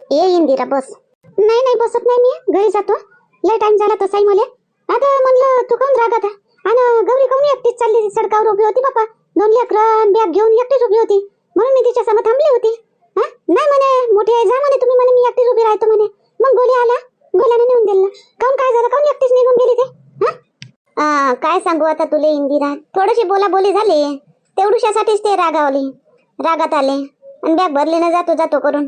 ये इंदिरा बस. नाही नाही बसत नाही, मी घरी जातो. लय टाइम झाला तसाही मला. आता म्हणलं तू काऊन रागात आहे? आणि गौरी काऊन एकटीच चालली सडकावर उभी होती बापा. 2 लेकरं बॅग घेऊन एकटीच उभी होती, म्हणून मी तिच्या समोर थांबली होती. नाही म्हणे मोठी आहे, जा म्हणे तुम्ही, म्हणे मी एकटीच उभी राहतो म्हणे. मग गोल्या आला, गोल्याने नेऊन दिलं. काऊन काय झालं, काऊन एकटीच निघून गेली ते? काय सांगू आता तुले इंदिरा, थोडीशी बोलाबोली झाली, तेवढ्यासाठीच ते रागात आले आणि बॅग भरली ना जातो करून.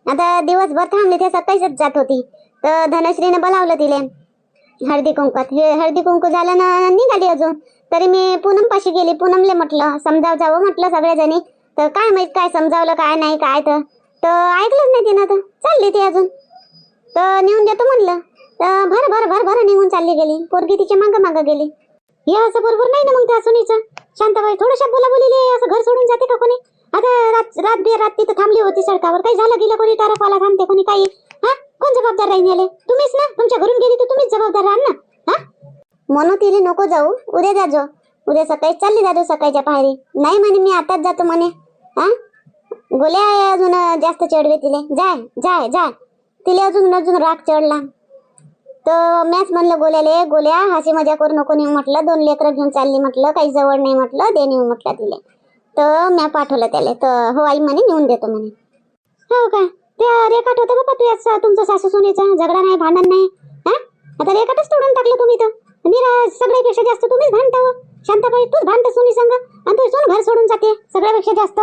आता दिवसभर थांबले, ते सकाळीच जात होती. तर धनश्रीने बोलावलं तिले हळदी कुंकात. हे हळदी कुंकू झालं ना निघाली अजून. तरी मी पूनम पाशी गेली, पूनमले म्हटलं जावं म्हटलं सगळ्याजणी. तर काय माहित काय समजावलं काय नाही काय, तर ऐकलंच नाही तिनं. तर चालली ती अजून, तर नेऊन देतो म्हणलं. तर भर निघून चालली गेली. पोरगी तिच्या मागं गेली. हे असं बरोबर नाही ना मग त्या सुनीचं. शांताबाई थोड्याशा बोलाबोलीले असं घर सोडून जाते का कोणी? आता रात तिथं थांबली होती सडकावर, काही झालं गेलं कोणी टरफाला थांबते कोणी काही. कोण जबाबदार राहीन याले? तुम्हीच ना. तुमच्या घरून गेली तर तुम्हीच जबाबदार राहाल ना. म्हणून तिने नको जाऊ, उद्या जाजो. उद्या सकाळी चालली जाजो सकाळच्या पायरी. नाही म्हणे मी आताच जातो म्हणे. गोल्या अजून जास्त चढवे तिले. जाय तिले अजून राग चढला. तर मॅच म्हणलं गोल्या हसी मजा करू नको नेऊ म्हटलं. 2 लेकरं घेऊन चालली म्हटलं, काही जवळ नाही म्हटलं, दे नेऊ म्हटलं तिले. तर म्या पाठवलं त्याला. तर हो आई म्हणे नेऊन देतो म्हणे. हो का? त्या रेखाट होतं बाबा तुमचं सासू सुनेचा झगडा नाही, भांडण नाही. आता रेखाटच तोडून टाकलं तुम्ही. तर सगळ्यापेक्षा जास्त तुम्हीच भांडता हो. शांताबाई तूच भांडत सुनी संग, आणि तू सून घर सोडून जाते सगळ्यापेक्षा जास्त.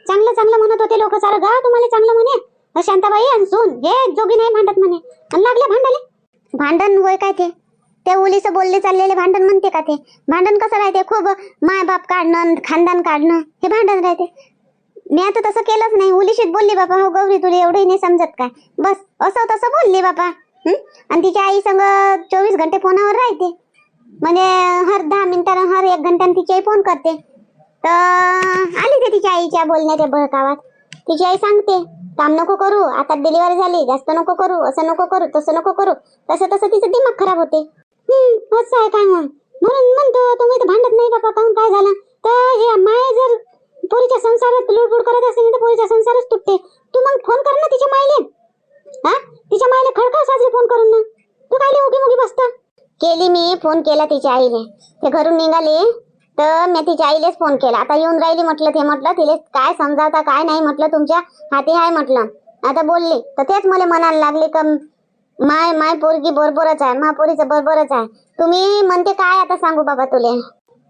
चांगलं म्हणत होते लोक, सारं गाव तुम्हाला चांगलं म्हणे. शांताबाई आणि सून हे जोगी नाही भांडत म्हणे, आणि लागले भांडाले. भांडण होय काय ते? त्या उलीस बोलले चाललेले भांडण म्हणते का ते? भांडण कसं राहते? खूप माय बाप काढणं, खानदान काढणं, हे भांडण राहते. मी आता तसं केलंच नाही. उलीशीच बोलली बापा. हो गौरी तुला एवढंही नाही समजत काय? बस असं तसं बोलली बापा. आणि तिच्या आई संग 24 घंटे फोनावर राहते. म्हणजे हर 10 मिनिटानं हर 1 घंट्यानं तिची आई फोन करते. तर आली ते तिच्या आईच्या बोलण्याच्या बळकावात. तिची आई सांगते काम नको करू, आता डिलिव्हरी झाली, जास्त नको करू, असं नको करू, तसं नको करू. तसं तिचं दिमाग खराब होते. असं आहे काय? म्हणून म्हणतो तुम्ही तर भांडत नाही बापा. काऊन काय झालं? तर हे माय जर पोरीच्या संसारात लुडबुड करत असेल तर पोरीच्या संसारच तुटते. तू मग फोन कर ना तिच्या मायले. तिच्या मायले खडखड साजरी फोन करून ना. तू कायले उगी बसता? केली मी फोन केला तिच्या आईले. ते घरून निघाले तर मी तिच्या आईलेच फोन केला. आता येऊन राहिली म्हटलं. ते म्हटलं तिले काय समजावता काय नाही म्हटलं, तुमच्या हाती आहे म्हटलं. आता बोलली तर तेच मला म्हणायला लागले का माय पोरगी बरोबरच आहे, मा पोरीचं बरोबरच आहे. तुम्ही म्हणते काय आता सांगू बाबा तुले.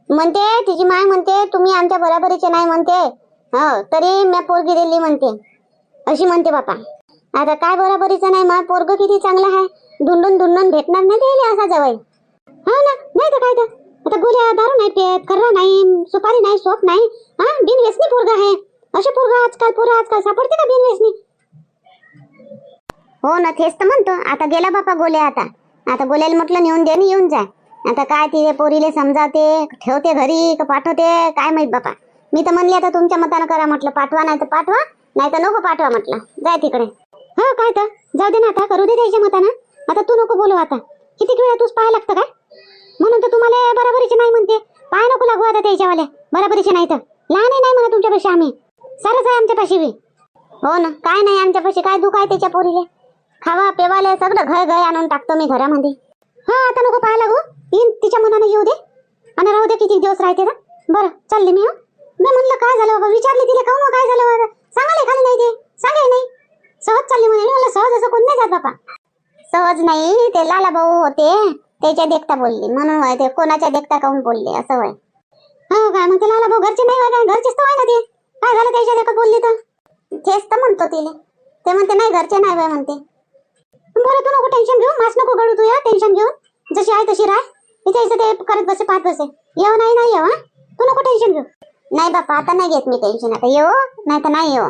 म्हणते तिची माय म्हणते तुम्ही आमच्या बराबरीचे नाही म्हणते. हो तरी मी पोरगी दिली म्हणते, अशी म्हणते बापा. आता काय बराबरीचं नाही? मा पोरग किती चांगलं आहे. धुंडून भेटणार नाही त्याला असा जवळ. हो ना, नाही तर काय तर. आता गोल्या दारू नाही पेत, खर्रा नाही, सुपारी नाही, सोप नाही. बिनव्यसनी पोरगा आहे. असे पोरगा आजकाल सापडते का बिनव्यसनी? हो ना, तेच तर म्हणतो. आता गेला बापा गोल्या. आता गोल्याला म्हटलं नेऊन दे, येऊन जाय. आता काय तिथे पोरीले समजावते, ठेवते घरी का पाठवते काय माहित बापा. मी तर म्हणली आता तुमच्या मतानं करा म्हटलं. पाठवा नाही तर नको पाठवा म्हटलं. जाय तिकडे. हो काय तर जाऊ दे ना, आता करू दे त्याच्या मतानं. आता तू नको बोलू. आता किती वेळा तूच पाहायला लागतं काय? म्हणून तर तुम्हाला बराबरीचे नाही म्हणते. पाय नको लागू आता त्याच्यावाले. बराबरीचे नाही तर लहान नाही म्हणा तुमच्यापेक्षा. आम्ही सारच आहे आमच्यापाशी बी. हो ना, काय नाही आमच्यापाशी. काय दुःख आहे त्याच्या पोरीले? खावा पेवाले सगळं घर आणून टाकतो मी घरामध्ये. आता नको पाहायला लागू. येईन तिच्या मनाने येऊ दे आणि राहू दे. किती दिवस राहते ना. बरं चालली मी. मी म्हणलं काय झालं बाबा, विचारले तिला काऊन काय झालं, सांगायला खाली नाही. ते सांगाय नाही. सहज चालली म्हणे. मला सहज असं कोण नाही जात बापा. सहज नाही, ते लाला भाऊ होते त्याच्या देखता बोलली म्हणून. ते कोणाच्या देखता काऊन बोलले असं होय. हो काय? मग ते लाला भाऊ घरचे नाही काय? घरचेच तर आहे ना ते. काय झालं त्याच्या देखत बोलली तर? तेच तर म्हणतो तिले. ते म्हणते नाही घरचे नाही बाय म्हणते. बरं तू नको टेन्शन घेऊ. मास नको गळू तू. या टेन्शन घेऊन जशी आहे तशी राह. इथे ते करत बसे पाहत बसे. येऊ नाही येऊ. तू नको टेन्शन घेऊ. नाही बापा आता नाही घेत मी टेन्शन. आता येऊ नाही तर नाही येऊ.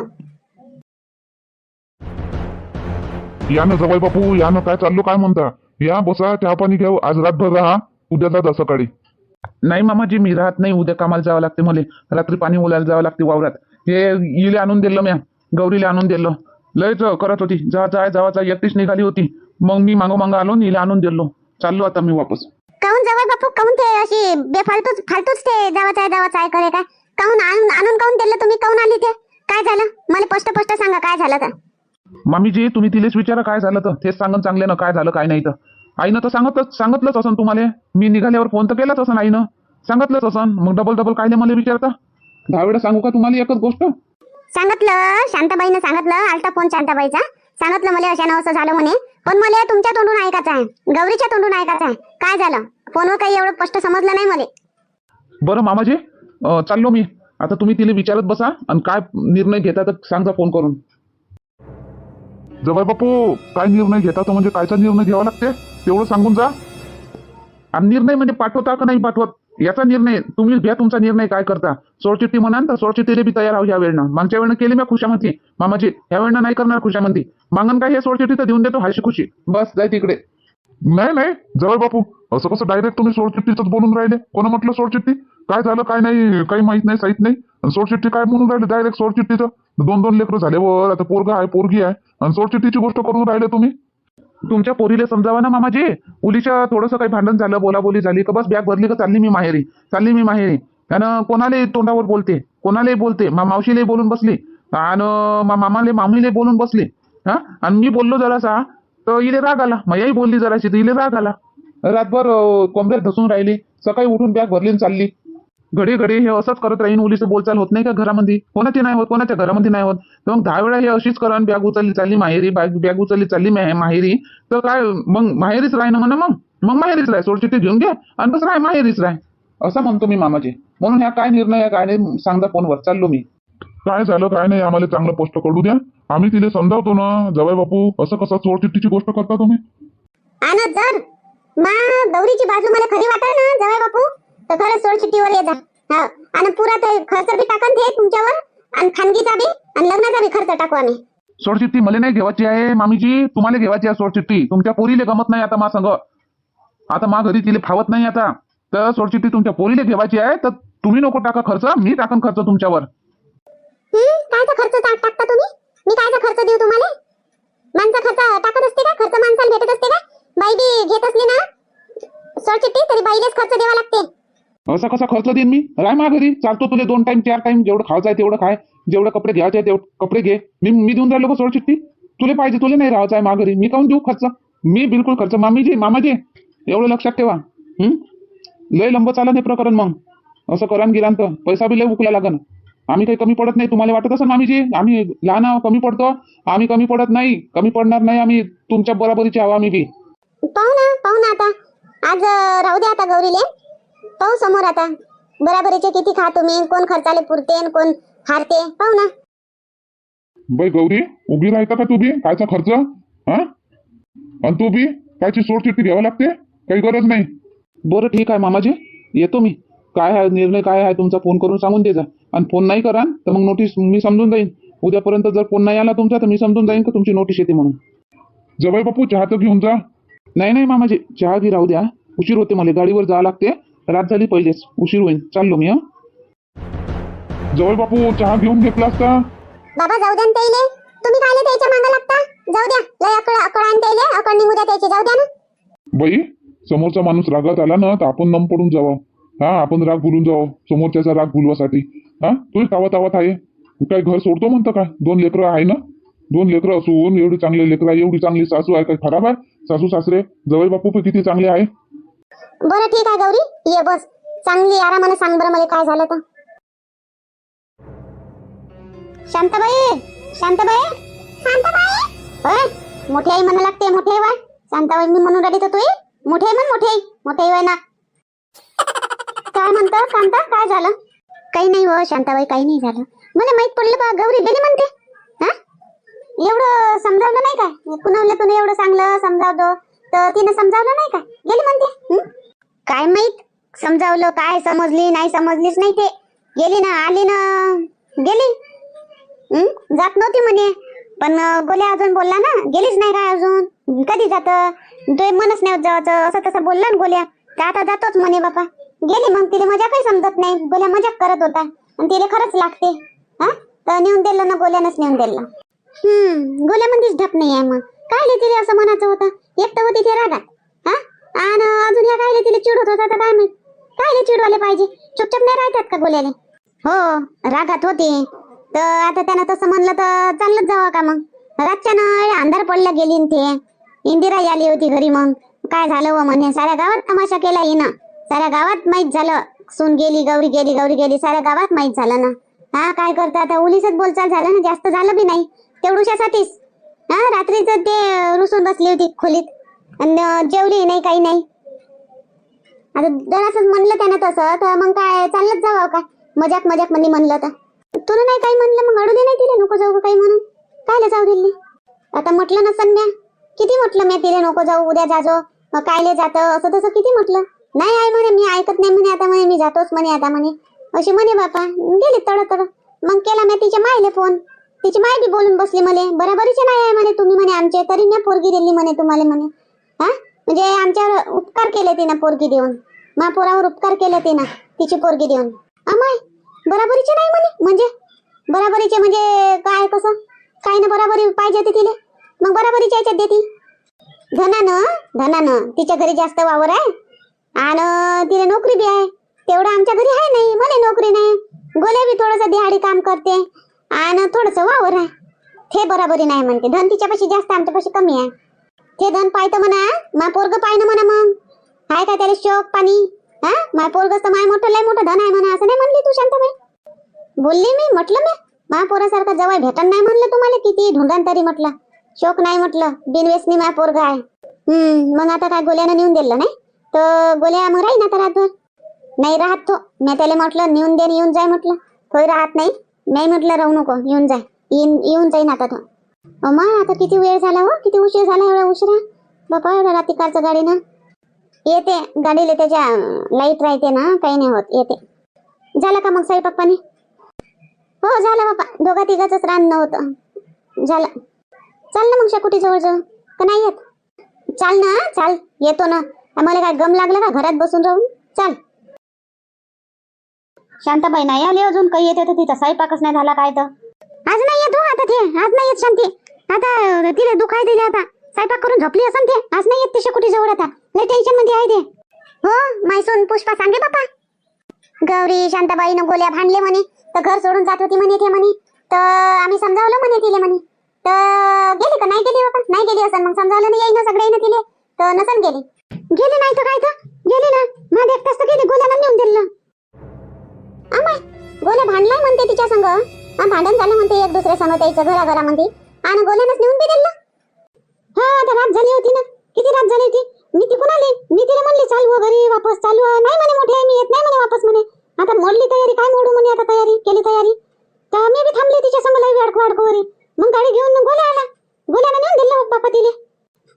या ना जवाई बापू, या ना. काय चाललो काय म्हणता? या बसा, चहा पाणी घ्या. आज रातभर राहा, उद्या जा सकाळी. नाही मामाजी मी राहत नाही. उद्या कामाला जावं लागते मला. रात्री पाणी ओलायला जावं लागते वावरात. हे इले आणून दिलं म्या, गौरीला आणून दिलं. लयच करत होती. जावाचा एकटीच निघाली होती. मग मी मागो आलो, इले आणून दिलो. चाललो आता मी वापस. काऊन जवळ बापू, काऊन ते अशी फालतूच ते जावाचा आहे करे काय? काऊन आणून काऊन दिलं तुम्ही? काऊन आली ते? काय झालं मला स्पष्ट सांगा काय झालं तर? मामीजी तुम्ही तिलेच विचारा काय झालं तर तेच सांगन चांगले ना काय झालं काय नाही तर. आईनं तर सांगितलंच असं तुम्हाला. मी निघाल्यावर फोन तर केलाच असं आईनं. सांगितलंच असं मग डबल डबल कायले मला विचारता. 10 वेळा सांगू का तुम्हाला एकच गोष्ट. सांगितलं शांताबाईनं, सांगितलं आलता फोन शांताबाईचा. सांगितलं मला अशानं असं झालं म्हणे. पण मला तुमच्या तोंडून ऐकायचं आहे, गौरीच्या तोंडून ऐकायचं आहे काय झालं. फोनवर काही एवढं स्पष्ट समजलं नाही मला. बरं मामाजी चाललो मी आता. तुम्ही तिला विचारत बसा आणि काय निर्णय घेता तर सांगा फोन करून. जवाई बापू काय निर्णय घेता तर म्हणजे कायचा निर्णय घ्यावा लागते तेवढं सांगून जा. आणि निर्णय म्हणजे पाठवता का नाही पाठवत याचा निर्णय तुम्ही घ्या. तुमचा निर्णय काय करता. सोडचिठ्ठी म्हणाल तर सोडचिठ्ठीला बी तयार आहो ह्या वेळेनं. मागच्या वेळेनं केली मी खुशामध्ये मामाजी, ह्या वेळेनं नाही करणार खुशामध्ये. मागण काय हे सोडचिठ्ठी तर देऊन देतो हायशी खुशी. बस जाय तिकडे. नाही जवाई बापू असं कसं डायरेक्ट तुम्ही सोडचिठ्ठीच बोलून राहिले. कोण म्हटलं सोडचिठ्ठी. काय झालं काय नाही काही माहित नाही साहित नाही. आणि सोडचिठ्ठी काय म्हणून राहिले डायरेक्ट सोडचिठ्ठीचं. 2 लेकरं झाल्यावर आता पोरगा आहे पोरगी आहे आणि सोडचिठ्ठीची गोष्ट करून राहिले तुम्ही. तुमच्या पोरीला समजावा ना मामाजी. उलीच्या थोडंसं काही भांडण झालं बोलाबोली झाली का बस बॅग भरली का चालली मी माहेरी. आणि कोणालाही तोंडावर बोलते, कोणालाही बोलते. मावशीलाही बोलून बसली आणि मामीले बोलून बसली. हा आणि मी बोललो जरासा तर इले राग आला. मयाही बोलली जराशी तर इले राग आला. रातभर कोंबड्यात धसून राहिली. सकाळी उठून बॅग भरली आणि चालली. घडी हे असंच करत राहीन. उलीचं बोलचाल होत नाही का घरामध्ये. कोणाची नाही होत, कोणाच्या घरामध्ये नाही होत. तर मग 10 वेळा हे अशीच करा. बॅग उचलली चालली माहेरी, बॅग उचलली चालली माहेरी. तर काय मग माहेरीच राह ना म्हणा. मग माहेरीच राह. सोडचिठ्ठी घेऊन घ्या आणि बस राह माहेरीच राह असं म्हणतो मी मामाजी. म्हणून ह्या काय निर्णय आहे काय नाही सांगता फोनवर. चाललो मी. काय झालं काय नाही आम्हाला चांगलं स्पष्ट कळू द्या. आम्ही तिला समजावतो ना. जवाई बापू असं कसं सोडचिठ्ठीची गोष्ट करता तुम्ही. आणि जर गौरीची बाजू मला खरी वाटत ना जवाई बापू तर खरंच सोडचिठ्ठीवर ये जा. हा आणि पुरा ते खर्च बी टाकन ते तुमच्यावर आणि खानगीचा बी आणि लग्नाचा बी खर्च टाकू आम्ही. सोडचिठ्ठी मला नाही घेवायची आहे मामीजी. तुम्हाला घेवायची आहे सोडचिठ्ठी. तुमच्या पोरीले गमत नाही आता मा संग. आता मा घरी तिले फावत नाही आता. तर सोडचिठ्ठी तुमच्या पोरीले घेवायची आहे तर तुम्ही नको टाका खर्च. मी टाकन खर्च तुमच्यावर. कायचा खर्च टाकता तुम्ही. मी कायचा खर्च देऊ तुम्हाला. माणसं खर्च टाकत असते का. खर्च माणसाला भेटत असते का. बाई बी घेत असली ना सोडचिठ्ठी तरी बाईलेच खर्च द्यावा लागते. असा कसा खर्च देईन मी. राय मा घरी. चालतो तुले 2 टाइम 4 टाइम जेवढं खायचं आहे तेवढं खाय. जेवढं कपडे घ्यायचे आहे तेवढे कपडे घे. मी देऊन राहिलो का सोडचिठ्ठी. तुले पाहिजे तुले नाही राहायचं आहे मा घरी. मी काऊन देऊ खर्च. मी बिलकुल खर्च मामाजी एवढं लक्षात ठेवा. लय लंब चालन हे प्रकरण. मग असं करान गिरान तर पैसा बी लय उकला लागन. आम्ही काही कमी पडत नाही. तुम्हाला वाटत असं मामीजी आम्ही लहान आहो कमी पडतो. आम्ही कमी पडत नाही. कमी पडणार नाही आम्ही. तुमच्या बरोबरीचे आहो आम्ही बी. पाहू ना आता. आज राहू द्या आता गौरीले. पाहू समोर आता बराबरीचे किती खा तुम्ही. कोण खर्चाले पुरते आणि कोण हारते पाहू ना. बाई गौरी उभी राहता का तू बी. कायचा खर्च हा. आणि तू बी कायची सोडचिठ्ठी घ्यावं लागते. काही गरज नाही. बरं ठीक आहे मामाजी येतो मी. काय आहे निर्णय काय आहे तुमचा फोन करून सांगून दे जा. आणि फोन नाही करा तर मग नोटीस मी समजून जाईन. उद्यापर्यंत जर फोन नाही आला तुमचा तर मी समजून जाईन का तुमची नोटीस येते म्हणून. जवाई बापू चहा तर घेऊन जा. नाही मामाजी चहा घी राहू द्या. उशीर होते मला. गाडीवर जावं लागते. रात झाली पहिलेच. उशीर होईल. चाललो मी. जवाई बापू चहा घेऊन घेतला असता. बाबा जाऊ द्या ना त्याइले. तुम्ही कायले त्याच्या मागे लागता. जाऊ द्या. लय अकळान त्याइले. अकळ निघू द्या त्याचे. जाऊ द्या ना. बाई समोरचा माणूस रागात आला ना तर आपण नम पडून जावं. हा आपण राग भुलून जावं समोरच्याचा राग भुलवासाठी. हा तू तावत आहे. काय घर सोडतो म्हणतं काय. 2 लेकरं आहे ना. 2 लेकरं असून एवढी चांगले लेकरं आहे. एवढी चांगली सासू आहे. काय खराब आहे सासू सासरे. जवळ बापू पण किती चांगले आहे. बरं ठीक आहे गौरी ये बस. चांगली आरामाने सांग बरं मला काय झालं तर. शांताबाई होय मोठी आई म्हणा लागते. मोठी आई वाय शांताबाई मी म्हणून राहिली तर तू मोठी आई म्हण. मोठी आई वाय ना. काय म्हणतो कांता काय झालं. काही नाही हो शांताबाई काही नाही झालं. मला माहित पडलं बा गौरी गेली म्हणते. हा एवढं समजावलं नाही काय. कुणाला तुला एवढं चांगलं समजावतो तर तिने समजावलं नाही काय. गेली म्हणते. काय माहित समजावलं काय समजली नाही समजलीच नाही ते. गेली ना आली ना गेली. जात नव्हती म्हणे पण गोल्या अजून बोलला ना. गेलीच नाही काय अजून. कधी जात ते मनच नाही जायचं असं तसं बोलला ना गोल्या. तर आता जातोच म्हणे बापा. गेली मग तिला मजा काही समजत नाही. गोल्या मजाक करत होता आणि तिला खरंच लागते. हा तर नेऊन दिलं ना गोल्यानंच नेऊन दिलं. गोल्यामध्येच ढप नाही आहे. मग काय तिला असं म्हणायचं होतं. एक तर होती ते रागात. हा आणि अजून ह्या कायले तिला चिडवत होता तर काय माहित. कायले चिडवायला पाहिजे. चुपचाप नाही राहतात का गोल्याने. हो रागात होती तर आता त्यानं तसं म्हणलं तर चाललंच जावं का मग. रातच्या ना अंधार पडला गेली न ते इंदिरा आली होती घरी. मग काय झालं व म्हणे साऱ्या गावात तमाशा केला हिनं. साऱ्या गावात माहित झालं सून गेली, गौरी गेली, गौरी गेली, साऱ्या गावात माहित झालं ना. हा काय करता आता, उलीसच बोलचाल झालं ना, जास्त झालं बी नाही तेवढ्यासाठीच. हा रात्रीच ते रुसून बसली होती खोलीत आणि जेवली नाही, काही नाही. आता जरासच म्हणलं त्यानं तसं, तर मग काय चाललंच जावं का मजाक मजाक मध्ये म्हणलं तर. तुला नाही काही म्हणलं मग अडू दे नाही तिला, नको जाऊ काही म्हणून कायला जाऊ दिली. आता म्हटलं नसन म्या, किती म्हटलं म्या तिला नको जाऊ, उद्या जाजो, कायले जात असं तसं किती म्हटलं. नाही आहे म्हणे, मी ऐकत नाही म्हणे, आता म्हणे मी जातोच म्हणे, आता म्हणे अशी म्हणे. बापा गेली तड. मग केला मी तिच्या मायले फोन, तिची माय बी बोलून बसली म्हणे बराबरीचे नाही आहे म्हणे तुम्ही म्हणे आमचे, तरी मी पोरगी दिली म्हणे तुम्हाला म्हणे. हा म्हणजे आमच्यावर उपकार केले तिनं पोरगी देऊन, महापोरावर उपकार केले तिनं तिची पोरगी देऊन. अमाय बराबरीचे नाही म्हणे, म्हणजे बराबरीचे म्हणजे काय कसं काय ना, बराबरी पाहिजे होती तिले, मग बराबरीच्या याच्यात देती. धनानं तिच्या घरी जास्त वावर आहे आणि तिला नोकरी बी आहे, तेवढं आमच्या घरी आहे नाही, मला नोकरी नाही. गोल्या बी थोडस दिहाडी काम करते आणि थोडस वावर आहे, ते बराबरी नाही म्हणते. धन तिच्यापाशी जास्त, आमच्यापाशी कमी आहे. ते धन पाहतं म्हणा, मा पोरग पाहिनं म्हणा, मग हाय का त्याला शोक पाणी. हा मा पोरग तर माय मोठं लय मोठं धन आहे म्हणा, असं नाही म्हणली तू शांताबाई? बोलली मी, म्हटलं मी महापोरासारखा जवळ भेटन नाही म्हणलं तुम्हाला, किती ढुंढान तरी म्हटलं. शोक नाही म्हटलं, बिनवेसनी महापोरग आहे. मग आता काय गोल्यानं नेऊन दिलं नाही तर गोल्या मग राही ना आता रातभर नाही राहत तो. मी त्याला म्हटलं नेऊन दे, येऊन जाय म्हटलं, तोही राहत नाही. नाही म्हटलं राहू नको, येऊन जाय, येऊन जाईन आता तो. अम्मा आता किती वेळ झाला हो, किती उशीर झाला, एवढा उशिरा बापा. एवढा रात्री कारचं गाडीनं येते, गाडीला त्याच्या लाईट राहते ना, काही नाही होत, येते. झालं का मग स्वयंपाक पाणी? हो झालं बापा, दोघा तिघाच रान होतं, झालं. चाल ना मग शेकोटी जवळ जाऊ का नाही येत? चाल ना, चाल येतो ना. आम्हाला काय गम लागला का घरात बसून राहून? चाल. शांताबाई नाही आली अजून, काही येते तर तिचा स्वयंपाकच नाही झाला काय तर. आज नाही येतो आता ते, आज नाही येत शांती. आता तिला दुखाय दिले, आता स्वयंपाक करून झोपली असन ते, आज नाही येत ते शेकोटी जवळ. आता लय टेन्शन मध्ये आहे ते. हो मायसून पुष्पा सांगे बापा, गौरी शांताबाईनं गोल्या भांडले म्हणे, तर घर सोडून जात होती म्हणे ते म्हणे, तर आम्ही समजावलं म्हणे तिले म्हणे, तर गेली का नाही गेली बाबा? नाही गेली असन, मग समजावलं नाही येईन सगळे ना तिले, तर नसन गेली. गेली नाही तर काय तर गेली ना, माझ्या एकटाच तर गेली, गोल्यानं नेऊन दिलं. अमाय गोल्या भांडलाय म्हणते तिच्या संग, भांडण झालं म्हणते एक दुसऱ्या संग त्याचं घराघरामध्ये, आणि गोल्यानंच नेऊन बी दिलं. हा आता रात झाली होती ना, किती रात झाली होती. मी तिकून आली, मी तिला म्हणली चालू घरी वापस, चालू नाही म्हणे, मोठी आहे मी येत नाही म्हणे वापस म्हणे. आता मोडली तयारी, काय मोडू म्हणे, आता तयारी केली तयारी. तर मी बी थांबली तिच्या संग लई वाडकोवरी. मग गाडी घेऊन गोल्या आला, गोल्यानं नेऊन दिलं बापा तिले.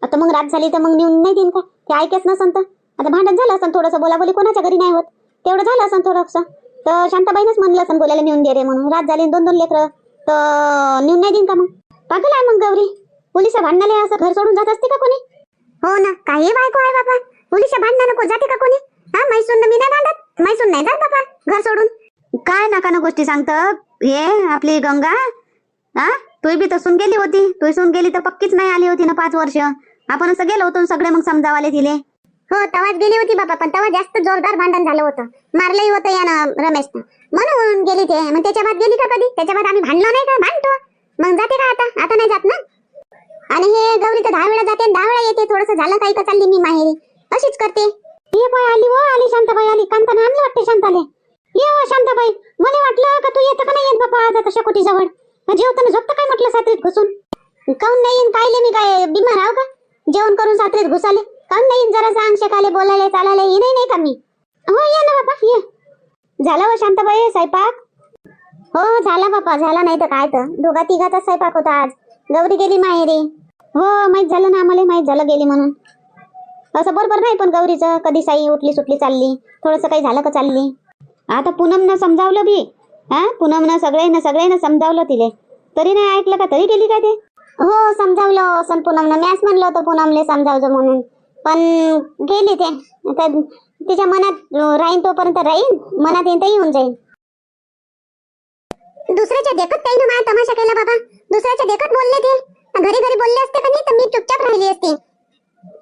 आता मग रात झाली तर मग नेऊन नाही देईन का, ते ऐकेच नसन तर. आता भांडण झालं असं थोडंसं, बोलाबोली कोणाच्या घरी नाही होत, तेवढं झालं असं थोडंसं. तर शांताबाईनच म्हणलं असं गोल्याला नेऊन दे रे म्हणून. रात झाली, दोन दोन लेकरं, तर नेऊन नाही देईन का मग? पागल आहे मग गौरी, पोलिस भांडणाले असं घर सोडून जात असते का कोणी? हो ना, काही बायको आहे बाबा, पोलिस भांडणं नको जाते का कोणी? हा मैसून मी नाही भांडत, मैसून नाही जात बाबा घर सोडून. काय नकानं गोष्टी सांगतात हे आपली गंगा. हा तू बी तसून गेली होती, तू सून गेली तर पक्कीच नाही आली होती ना 5 वर्ष. आपण असं गेलो होतो सगळे, मग समजावाले तिले. हो तवाच गेली होती बाबा, पण तेव्हा जास्त जोरदार भांडण झालं होतं, मारलंही होतं यानं रमेशनं, म्हणून गेली ते. मग त्याच्या बाद गेली का कधी? त्याच्या बाद आम्ही भांडलो नाही का? भांडतो मग जाते का आता? आता नाही जात ना. आणि हे गौरी तर 10 वेळा जाते, 10 वेळा येते. थोडंसं झालं काही का चालली मी माहेरी, अशीच करते. ये बाय आली, व आली शांताबाई आली. कांतानं आणलं वाटते शांताले. ये व शांताबाई, मला वाटलं का तू येतं का नाही येत बापा आज आता शेकोटी जवळ. जेवताना झोपतं काय म्हटलं सात्रीत घुसून? काऊन नाही येईन? कायले मी काय बिमार आहो का? जेवण करून सात्रीत घुसाले काऊन नाही येईन? जरा सांग शेकाले, बोलायला, चालायला ये नाही का मी? हो ये ना बापा ये. झाला व शांताबाई स्वयंपाक? हो झाला बापा, झाला. नाही तर काय तर दोघा तिघाचा स्वयंपाक होता आज. गौरी गेली माहेरी. हो माहित झालं ना, आम्हाला माहित झालं गेली म्हणून. असं बरोबर नाही पण गौरीचं, कधी साई उठली सुटली चालली, थोडंसं काही झालं का चालली. आता पूनमनं समजावलं बी, हा पूनमनं सगळ्यांना समजावलं तिले, तरी नाही ऐकलं का? तरी गेली का ते? हो समजावलं असं पूनमनं, मॅच म्हणलं होतं पूनमले समजावलं म्हणून, पण गेली ते. आता तिच्या मनात राहीन तोपर्यंत राहीन, मनात येईन तर येऊन जाईन. दुसऱ्याच्या देखत काही ना माझा तमाशा केला बाबा, दुसऱ्याच्या देखत बोलले ते. घरी घरी बोलले असते का नाही तर मी चुपचाप राहिली असते.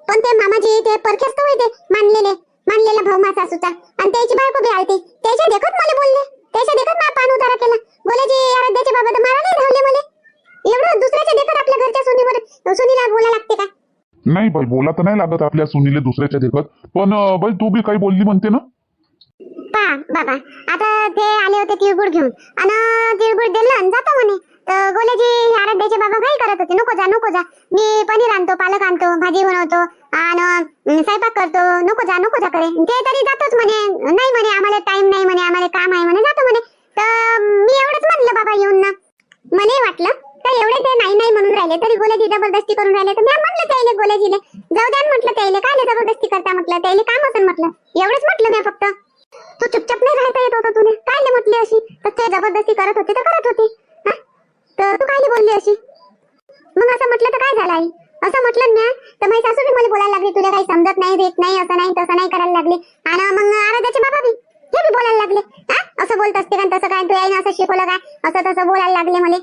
पण ते मामाजी ते परखेच तर होते, मानलेला भाऊ माझा सासूचा, आणि त्याची बायको बी आलती. त्याच्या देखत मला बोलले, त्याच्या देखत माझा पान उतारा केला. बोलायची आराध्याचे बाबा तर मारा नाही धावले मला. एवढं दुसऱ्याच्या देखत आपल्या घरच्या सुनीवर सुनीला बोला लागते का? नाही बाई, बोला तर नाही लागत आपल्या सुनीले दुसऱ्याच्या देखत, पण बाई तू बी काही बोलली म्हणते ना. पा बाबा, आता ते आले होते तिळगुळ घेऊन आणि तिळगुळ दिलं आणि जातो म्हणे. तर गोल्याजी आराध्याचे बाबा काही करत होते, नको जा नको जा, मी पनीर आणतो, पालक आणतो, भाजी बनवतो आणि स्वयंपाक करतो, नको जा करे. ते तरी जातोच म्हणे. नाही म्हणे आम्हाला टाइम नाही म्हणे, आम्हाला काम आहे म्हणे, जातो म्हणे. तर मी एवढंच म्हणलं बाबा येऊन ना. मला वाटलं तर एवढे ते नाही नाही म्हणून राहिले तरी गोल्याजी जबरदस्ती करून राहिले. तर मी म्हणलं त्याला गोल्याजीले जाऊ द्या म्हटलं, त्याला काय जबरदस्ती करता म्हटलं, त्याला काम असेल म्हटलं. एवढंच म्हटलं मी फक्त. तू चुपचाप नाही राहता येत होता तुला, काय म्हटली अशी? तर ते जबरदस्ती करत होते तर करत होते, तर तू काय बोलली अशी? मग असं म्हटलं तर काय झालं आई? असं म्हटलं ना तर माझी सासू बी मला बोलायला लागली, तुला काही समजत नाही, देत नाही, असं नाही तसं नाही करायला लागली. आणि मग आराध्याचे बाबा बी हे बी बोलायला लागले, असं बोलत असते का, तसं काय तू आईने असं शिकवलं काय, असं तसं बोलायला लागले, मला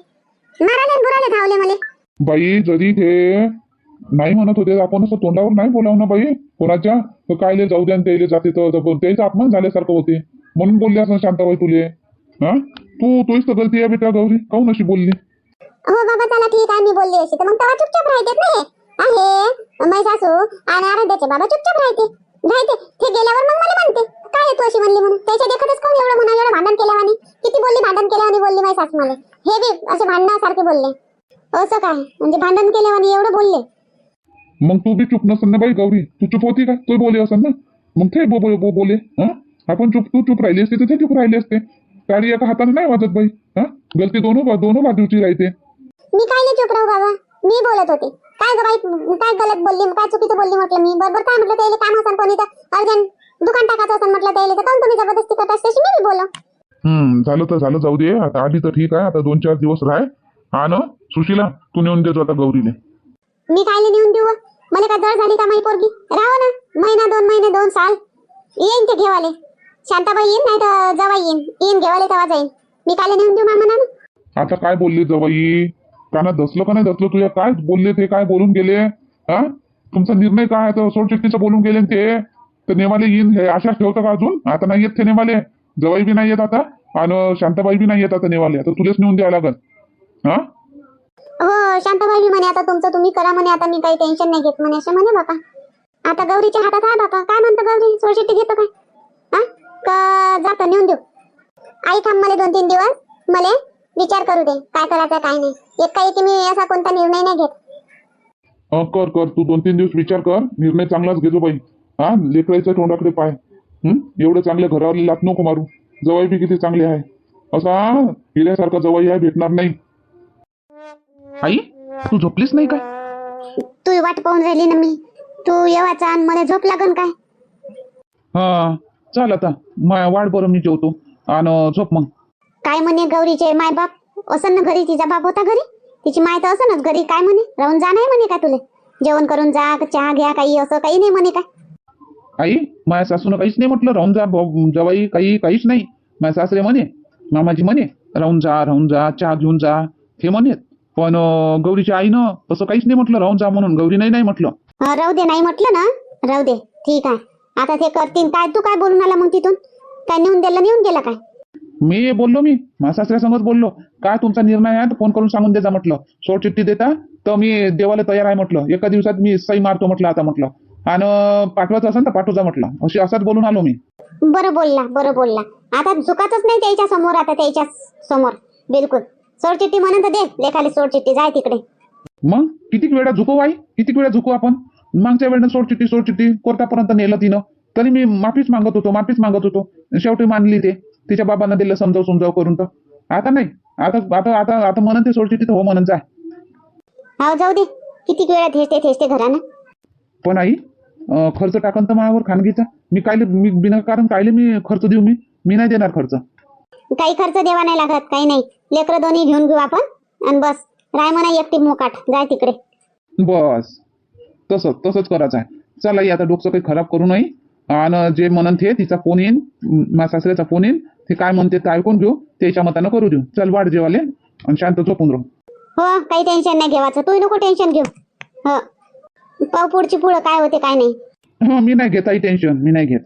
मारायला बुराले धावले मला. बाई जरी ते नाही म्हणत होते, आपण असं तोंडावर नाही बोलावं ना बाई कोणाच्या. तर कायले जाऊ द्या त्याला जाते तर त्याचा अपमान झाल्यासारखं होते, म्हणून बोलले असं शांताबाई तुले. हा तूच तर गलती आहे बेटा गौरी, काहून अशी बोलली? हो बाबा चला ठीक आहे, मी बोलली अशी तर मग तेव्हा चुपचाप राहतेत नाही आहे. माझी सासू आणि आराध्याचे बाबा चुपचाप राहते. ते गेल्यावर मग मला म्हणते काय तू अशी म्हणली म्हणून. त्याच्या देखतच कोण एवढं म्हणा, एवढं भांडण केल्यावानी, किती बोलली भांडण केल्यावानी बोलली माझी सासू मला. हे बी असे भांडणासारखे बोलले. असं काय म्हणजे भांडण केल्यावानी एवढं बोलले? मग तू बी चुप नसेल ना बाई गौरी, तू चुप होती का? तू बोले असेल ना, मग ते बोले. आपण तू चुप राहिली असते तर ते चुप राहिले असते. टाळी एका हाताने नाही वाजत बाई. गलती दोनों बाजूची राहते. मी काय नाही चुप राहू बाबा, मी बोलत होते. काय ग बाई, काय गलत बोलली, काय चुकीचं बोलली म्हटलं मी. बरोबर काय म्हटलं, त्याला काम असेल कोणी तर अर्जंट दुकान टाकायचं असेल म्हटलं त्याला, तर काऊन तुम्ही जबरदस्ती करता तशी मी बोलो. झालं तर झालं, जाऊ दे आता. आधी तर ठीक आहे, आता 2-4 दिवस राह. ना सुशीला, तू नेऊन देतो आता गौरीने. मी कायले नेऊन देऊ? मला काय जळ झाली का माझी पोरगी? राहा ना महिना 2 महिने 2 साल येईन ते घेवाले. शांताबाई येईन नाही तर जवाई येईन घेवाले, तेव्हा जाईन. मी कायले नेऊन देऊ मामा ना? आता काय बोलले जवाई? काना दसलं का नाही दसलं तुझ्या? काय बोलले ते, काय बोलून गेले? तुमचा निर्णय काय आहे? तर सोडचिठ्ठीचं बोलून गेले ते. तर नेमाले येईन हे आशा ठेवतं का अजून? आता नाही येत ते नेमाले. जवाई बी नाही येत आता आणि शांताबाई बी नाही येत आता नेवाले. आता तुलेच नेऊन द्यावं लागल. हो शांताबाई म्हणे आता तुमचं तुम्ही करा म्हणे, आता मी काही टेन्शन नाही घेत म्हणे, असे म्हणे बापा. आता गौरीच्या हातात आहे बापा. काय म्हणतो गौरी, सोडचिठ्ठी घेतो काय? का जातो नेऊन देऊ? आई थांब मला 2-3 दिवस, मला विचार करू दे काय करायचं काय नाही. एकाएकी मी असा कोणता निर्णय नाही घेत. कर तू 2-3 दिवस विचार कर, निर्णय चांगलाच घेतो बाई. लेकरायचं तोंडाकडे पाय. एवढं चांगल्या घरावर लात नको मारू. जवाई बी किती चांगले आहे, असा हिऱ्यासारखा जवाई आहे भेटणार नाही. आई तू झोपलीच नाही काय? तू वाट पाहून राहिली ना मी. तू येवाचा आणि मला झोप लागन काय? चाल आता वाढ बरं, मी जेवतो आणि झोप मग. काय म्हणे गौरीचे माय बाप असं ना घरी? तिचा बाप होता घरी, तिची माय तर असं घरी. काय म्हणे राहून जा नाही म्हणे का तुले? जेवण करून जा, चहा घ्या, काही असं काही नाही म्हणे काय? आई माझ्या सासूनं काहीच नाही म्हटलं राहून जा जवाई, काहीच नाही. माझ्या सासरे म्हणे, मामाजी म्हणे राहून जा चहा घेऊन जा हे म्हणे. पण गौरीच्या आईनं तसं काहीच नाही म्हटलं राहून जा म्हणून. गौरी नाही म्हटलं. राहू दे, नाही म्हटलं ना, राहू दे ठीक आहे. आता ते करतील काय? तू काय बोलून आला मग तिथून? काय नेऊन गेला काय? मी बोललो, मी माझ्या सासऱ्यासंगच बोललो. काय तुमचा निर्णय आहे फोन करून सांगून द्यायचा म्हटलं. सोडचिठ्ठी देता तर मी देवाला तयार आहे म्हटलं. एका दिवसात मी सही मारतो म्हटलं आता म्हटलं. आणि पाठवायचं असेल तर पाठवजा म्हटलं. असाच बोलून आलो मी. बरं बोलला. आता झुकातच नाही त्याच्या समोर, आता त्याच्या समोर बिलकुल. सोडचिठ्ठी म्हणत दे लेखाली, सोडचिठ्ठी जाय तिकडे. मग किती वेळा झुकू आई, किती वेळा झुकू आपण? मागच्या वेळेला सोडचिठ्ठी कोर्टापर्यंत नेलं तिनं, तरी मी माफीच मागत होतो. शेवटी मानली ते. तिच्या बाबांना दिलं समजाव करून. तर आता नाही, आता म्हणत ते सोडचिठ्ठी तर हो म्हणत जाय. हो जाऊ दे, किती वेळा थेचते घरानं. पण आई खर्च टाकन तर माझ्यावर खानगीचा. मी बिनाकारण कायले मी खर्च देऊ? मी नाही देणार खर्च. काही खर्च देवा नाही लागत, काही नाही. लेकरं दोन्ही घेऊन घेऊ आपण आणि बस. राय म्हणा एकटी मोकाट, जाय तिकडे. बस तसंच करायचं आहे. चला आता डोकं काही खराब करू नये. आणि जे म्हणन ते तिचा फोन येईन, माझ्या सासऱ्याचा फोन येईन, ते काय म्हणते ते ऐकून घेऊ, त्याच्या मतानं करू देऊ. चल वाढ जेवाले आणि शांत झोपून राहू. हो काही टेन्शन नाही घेवायचं, तू नको टेन्शन घेऊ. हो पाव पुढची पुढं काय होते काय नाही. मी नाही घेत आई टेन्शन, मी नाही घेत.